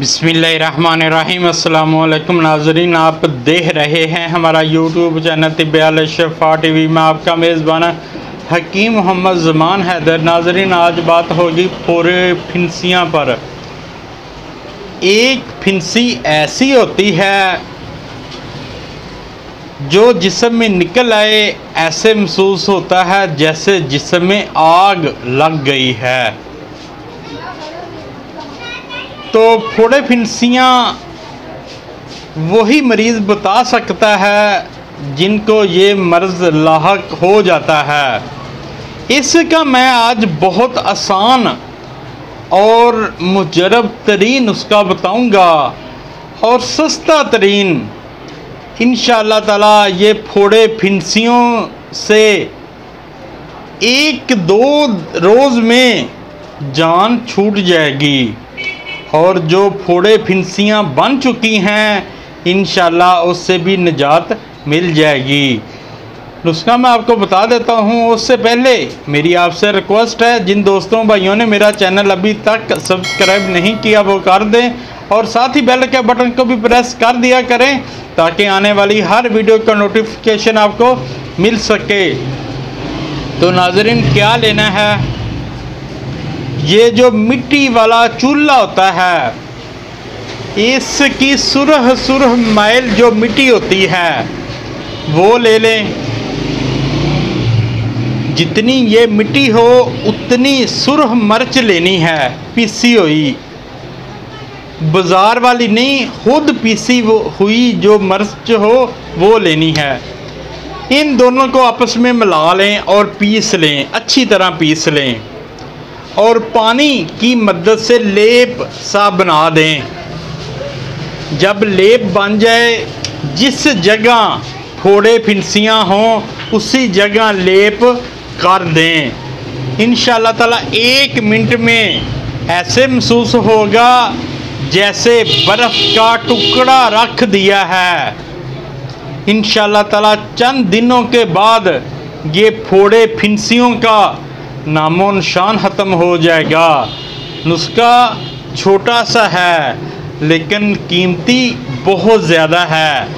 बिस्मिल्लाहिर्रहमानिर्रहीम। अस्सलाम वालेकुम नाज़रीन, आप देख रहे हैं हमारा यूट्यूब चैनल तिब्बे शिफा टीवी में आपका मेज़बान हकीम मोहम्मद ज़मान हैदर। नाज़रीन, आज बात होगी पूरे फिंसियाँ पर। एक फिंसी ऐसी होती है जो जिस्म में निकल आए ऐसे महसूस होता है जैसे जिस्म में आग लग गई है। तो फोड़े फिंसियाँ वही मरीज़ बता सकता है जिनको ये मर्ज़ लाहक हो जाता है। इसका मैं आज बहुत आसान और मुजरब तरीन उसका बताऊंगा और सस्ता तरीन। इंशाअल्लाह ताला ये फोड़े फिंसियों से 1-2 रोज़ में जान छूट जाएगी और जो फोड़े फिंसियाँ बन चुकी हैं इंशाअल्लाह उससे भी निजात मिल जाएगी। नुस्खा मैं आपको बता देता हूँ। उससे पहले मेरी आपसे रिक्वेस्ट है, जिन दोस्तों भाइयों ने मेरा चैनल अभी तक सब्सक्राइब नहीं किया वो कर दें और साथ ही बेल के बटन को भी प्रेस कर दिया करें ताकि आने वाली हर वीडियो का नोटिफिकेशन आपको मिल सके। तो नाज़रीन, क्या लेना है? ये जो मिट्टी वाला चूल्हा होता है, इसकी सुरह मैल जो मिट्टी होती है वो ले लें। जितनी ये मिट्टी हो उतनी सुरह मिर्च लेनी है, पीसी हुई, बाज़ार वाली नहीं, खुद पीसी हुई जो मिर्च हो वो लेनी है। इन दोनों को आपस में मिला लें और पीस लें, अच्छी तरह पीस लें और पानी की मदद से लेप सा बना दें। जब लेप बन जाए, जिस जगह फोड़े फिंसियाँ हों उसी जगह लेप कर दें। इंशाअल्लाह ताला 1 मिनट में ऐसे महसूस होगा जैसे बर्फ़ का टुकड़ा रख दिया है। इंशाअल्लाह ताला चंद दिनों के बाद ये फोड़े फिंसियों का नामो निशान ख़त्म हो जाएगा। नुस्खा छोटा सा है लेकिन कीमती बहुत ज़्यादा है।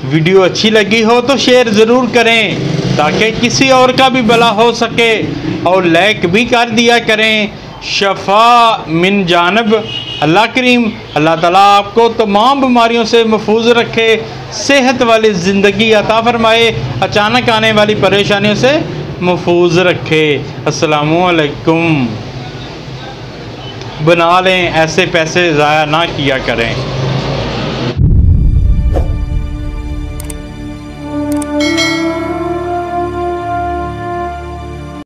वीडियो अच्छी लगी हो तो शेयर ज़रूर करें ताकि किसी और का भी भला हो सके और लाइक भी कर दिया करें। शफा मिन जानब अल्लाह करीम। अल्लाह ताला आपको तमाम बीमारियों से महफूज रखे, सेहत वाली ज़िंदगी अता फरमाए, अचानक आने वाली परेशानियों से महफूज रखे। अस्सलामुअलैकुम। बना लें, ऐसे पैसे ज़ाया ना किया करें।